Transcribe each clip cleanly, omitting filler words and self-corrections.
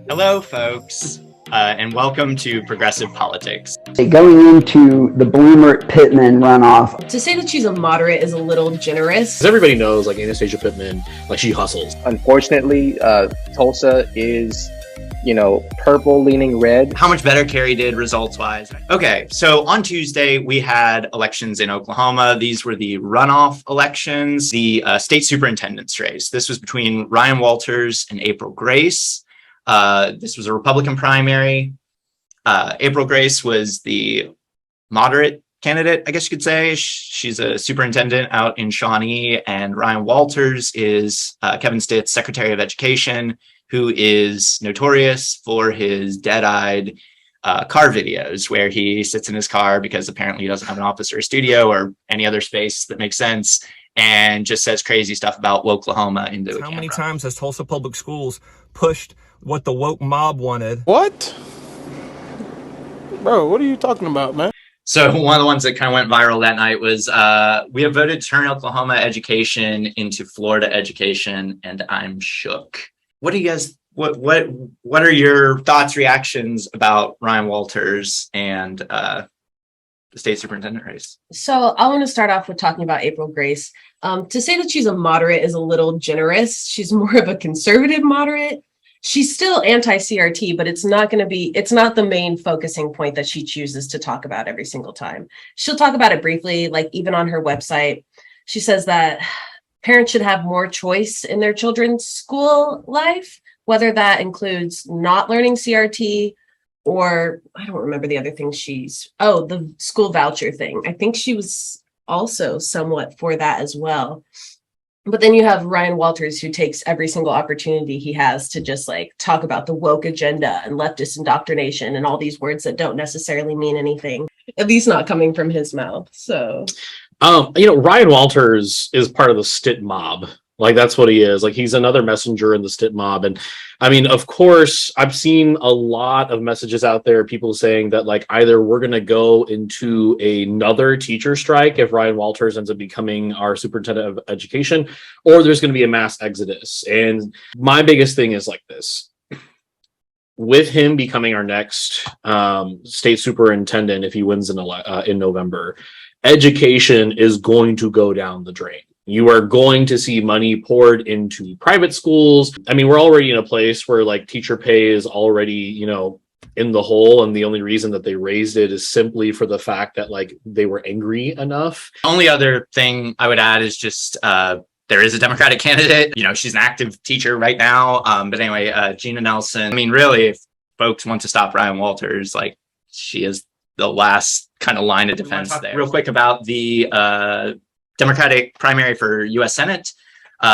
Hello, folks, and welcome to Progressive Politics. Going into the Bloomer-Pittman runoff. To say that she's a moderate is a little generous. Everybody knows, like, Anastasia Pittman, like, she hustles. Unfortunately, Tulsa is, purple leaning red. How much better Kerry did results-wise? Okay, so on Tuesday, we had elections in Oklahoma. These were the runoff elections, the state superintendent's race. This was between Ryan Walters and April Grace. This was a Republican primary. April Grace was the moderate candidate, I guess you could say. She's a superintendent out in Shawnee, and Ryan Walters is Kevin Stitt's Secretary of Education, who is notorious for his dead-eyed car videos where he sits in his car because apparently he doesn't have an office or a studio or any other space that makes sense, and just says crazy stuff about Oklahoma into a camera. How many times has Tulsa Public Schools pushed what the woke mob wanted? What? Bro, what are you talking about, man? So one of the ones that kind of went viral that night was we have voted to turn Oklahoma education into Florida education, and I'm shook. What do you guys what are your thoughts, reactions about Ryan Walters and the state superintendent race? So I want to start off with talking about April Grace. To say that she's a moderate is a little generous. She's more of a conservative moderate. She's still anti-CRT, but it's not the main focusing point that she chooses to talk about every single time. She'll talk about it briefly, like even on her website. She says that parents should have more choice in their children's school life, whether that includes not learning CRT or I don't remember the other thing the school voucher thing. I think she was also somewhat for that as well. But then you have Ryan Walters, who takes every single opportunity he has to just like talk about the woke agenda and leftist indoctrination and all these words that don't necessarily mean anything, at least not coming from his mouth. So, Ryan Walters is part of the Stitt mob. Like, that's what he is. Like, he's another messenger in the Stitt mob. And I mean, of course, I've seen a lot of messages out there, people saying that, like, either we're going to go into another teacher strike if Ryan Walters ends up becoming our superintendent of education, or there's going to be a mass exodus. And my biggest thing is like this. With him becoming our next state superintendent, if he wins in November, education is going to go down the drain. You are going to see money poured into private schools. I mean, we're already in a place where like teacher pay is already, in the hole. And the only reason that they raised it is simply for the fact that like they were angry enough. Only other thing I would add is just there is a Democratic candidate. She's an active teacher right now. But anyway, Gina Nelson. I mean, really, if folks want to stop Ryan Walters, like she is the last kind of line of defense there. Real quick about the Democratic primary for U.S. Senate.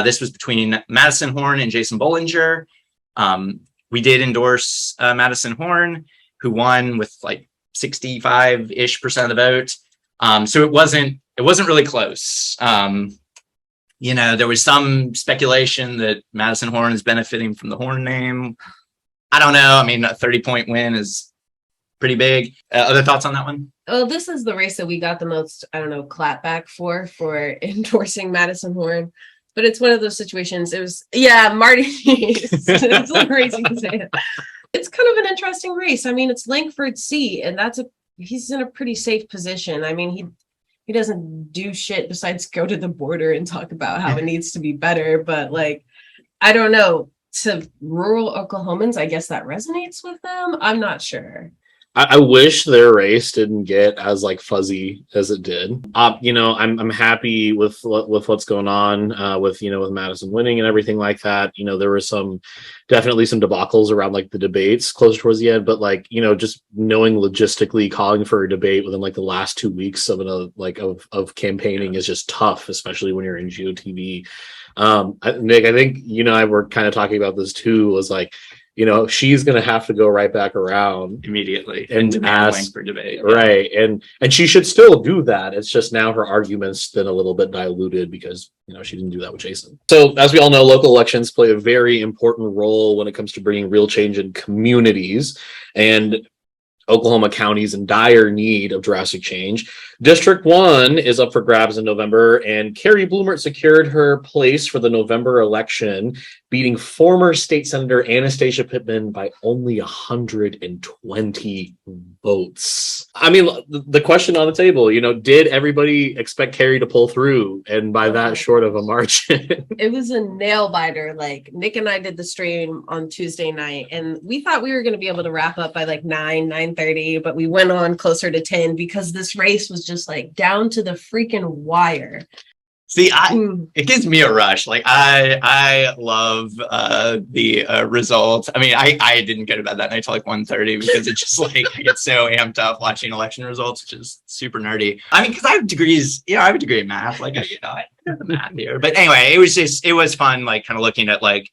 This was between Madison Horn and Jason Bollinger. We did endorse Madison Horn, who won with like 65-ish% of the vote. So it wasn't really close. There was some speculation that Madison Horn is benefiting from the Horn name. I don't know. I mean, a 30-point win is pretty big. Other thoughts on that one? Well, this is the race that we got the most, clapback for endorsing Madison Horn. But it's one of those situations. It was, Marty. It's a little crazy to say it. It's kind of an interesting race. I mean, it's Langford's seat, and he's in a pretty safe position. I mean, he doesn't do shit besides go to the border and talk about how it needs to be better. But like, I don't know. To rural Oklahomans, I guess that resonates with them. I'm not sure. I wish their race didn't get as like fuzzy as it did. I'm happy with what's going on with Madison winning and everything like that. There was definitely some debacles around like the debates close towards the end, but like just knowing logistically calling for a debate within like the last 2 weeks of campaigning is just tough, especially when you're in GOTV. Nick, I think I were kind of talking about this too. Was like, she's going to have to go right back around immediately and ask for debate. Right. And she should still do that. It's just now her argument's been a little bit diluted because, she didn't do that with Jason. So as we all know, local elections play a very important role when it comes to bringing real change in communities. And Oklahoma counties in dire need of drastic change. District 1 is up for grabs in November, and Kerry Bloomert secured her place for the November election beating former state senator Anastasia Pittman by only 120 votes. I mean, the question on the table, did everybody expect Kerry to pull through, and by that short of a margin? It was a nail biter. Like, Nick and I did the stream on Tuesday night, and we thought we were going to be able to wrap up by like 9:30, but we went on closer to 10 because this race was just like down to the freaking wire. See, it gives me a rush. Like, I love the results. I mean, I didn't go to bed that night till like 1:30 because it's just like I get so amped up watching election results, which is super nerdy. I mean, because I have degrees, I have a degree in math. Like, I know the math here. But anyway, it was fun, like kind of looking at like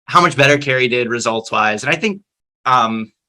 how much better Kerry did results wise. And I think,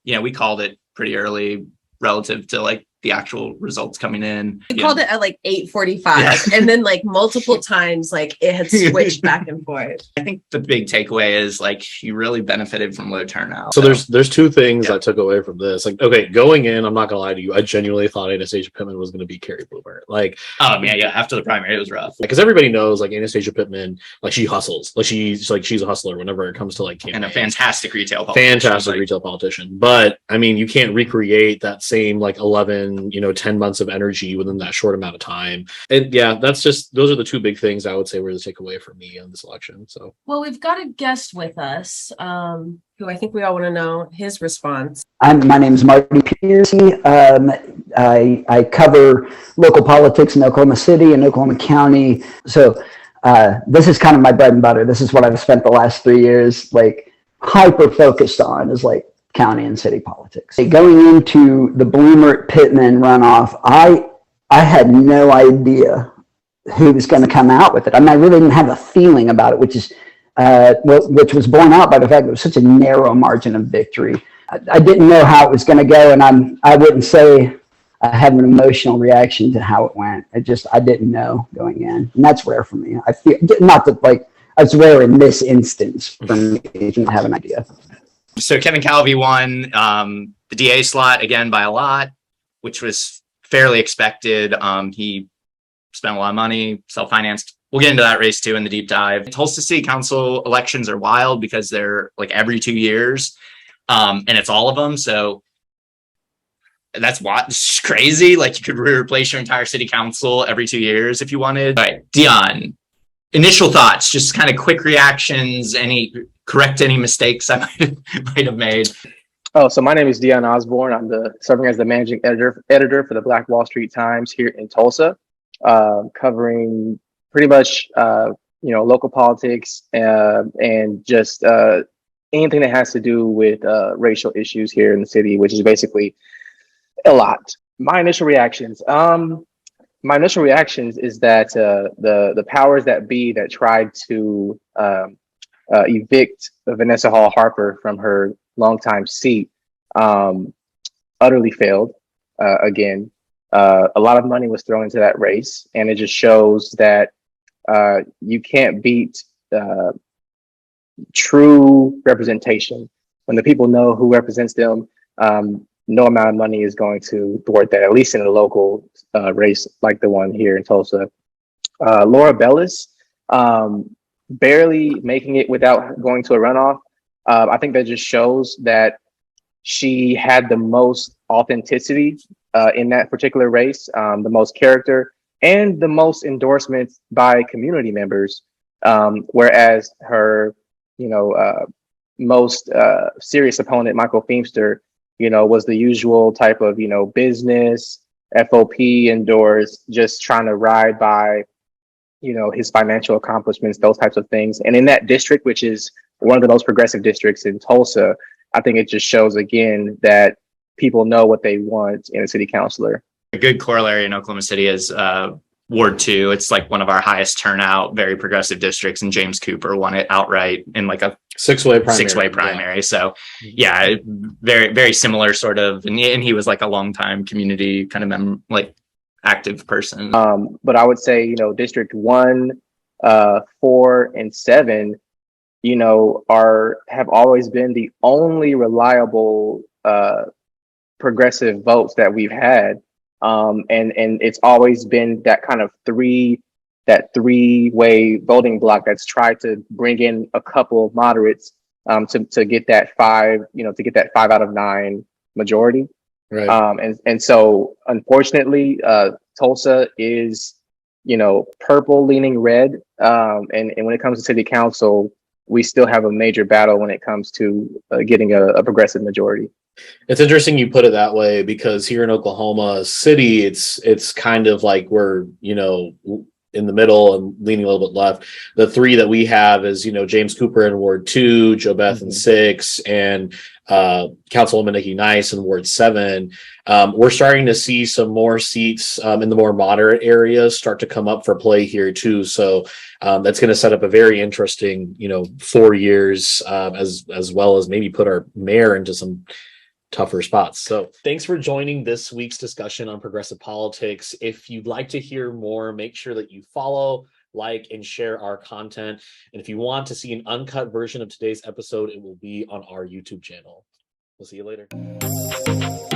we called it pretty early relative to like the actual results coming in. We called it at like 8:45, and then like multiple times like it had switched back and forth. I think the big takeaway is like you really benefited from low turnout. So there's two things I took away from this. Like, okay, going in, I'm not gonna lie to you, I genuinely thought Anastasia Pittman was gonna beat Kerry Blumer. Like, yeah, after the primary, it was rough. Because everybody knows like Anastasia Pittman, like she hustles, like she's a hustler whenever it comes to like campaign. And a fantastic retail politician. Retail politician. But I mean, you can't recreate that same like 11, 10 months of energy within that short amount of time. And yeah, those are the two big things I would say were the takeaway for me on this election. So, well, we've got a guest with us who I think we all want to know his response. My name is Marty Piercy. I cover local politics in Oklahoma City and Oklahoma County. So this is kind of my bread and butter. This is what I've spent the last 3 years like hyper focused on, is like county and city politics. Going into the Bloomer-Pittman runoff, I had no idea who was going to come out with it. I mean, I really didn't have a feeling about it, which was borne out by the fact that it was such a narrow margin of victory. I didn't know how it was going to go, and I wouldn't say I have an emotional reaction to how it went. I didn't know going in, and that's rare for me. I feel not that like it's rare in this instance for me to have an idea. So Kevin Calvi won the DA slot again by a lot, which was fairly expected. He spent a lot of money, self-financed. We'll get into that race too in the deep dive. Tulsa City Council elections are wild because they're like every 2 years, and it's all of them. So that's it's crazy. Like you could replace your entire city council every 2 years if you wanted. All right, Dion, initial thoughts, just kind of quick reactions, correct any mistakes I might have made. Oh, so my name is Dion Osborne. I'm serving as the managing editor for the Black Wall Street Times here in Tulsa, covering pretty much local politics and just anything that has to do with racial issues here in the city, which is basically a lot. My initial reactions is that the powers that be that tried to evict Vanessa Hall Harper from her longtime seat utterly failed again. A lot of money was thrown into that race, and it just shows that you can't beat true representation. When the people know who represents them, no amount of money is going to thwart that, at least in a local race like the one here in Tulsa. Laura Bellis, barely making it without going to a runoff. I think that just shows that she had the most authenticity in that particular race, the most character, and the most endorsements by community members. Whereas her, most serious opponent, Michael Feimster, was the usual type of, business, FOP endorsed, just trying to ride by, his financial accomplishments, those types of things. And in that district, which is one of the most progressive districts in Tulsa, I think it just shows again that people know what they want in a city councilor. A good corollary in Oklahoma City is Ward 2. It's like one of our highest turnout, very progressive districts, and James Cooper won it outright in like a six-way primary. Yeah. So yeah, very, very similar sort of, and he was like a longtime community kind of active person. But I would say, District 1, 4, and 7, have always been the only reliable progressive votes that we've had. And it's always been that kind of 3 that three-way voting block that's tried to bring in a couple moderates to get that five out of nine majority. Right. And so unfortunately, Tulsa is, purple leaning red. And when it comes to city council, we still have a major battle when it comes to getting a progressive majority. It's interesting you put it that way, because here in Oklahoma City, it's kind of like we're, in the middle and leaning a little bit left. The three that we have is, James Cooper in Ward 2, Joe Beth in 6, and Councilwoman Nikki Nice in Ward 7. We're starting to see some more seats in the more moderate areas start to come up for play here too. So that's going to set up a very interesting, 4 years, as well as maybe put our mayor into some tougher spots. So thanks for joining this week's discussion on progressive politics. If you'd like to hear more, make sure that you follow, like, and share our content. And if you want to see an uncut version of today's episode, it will be on our YouTube channel. We'll see you later.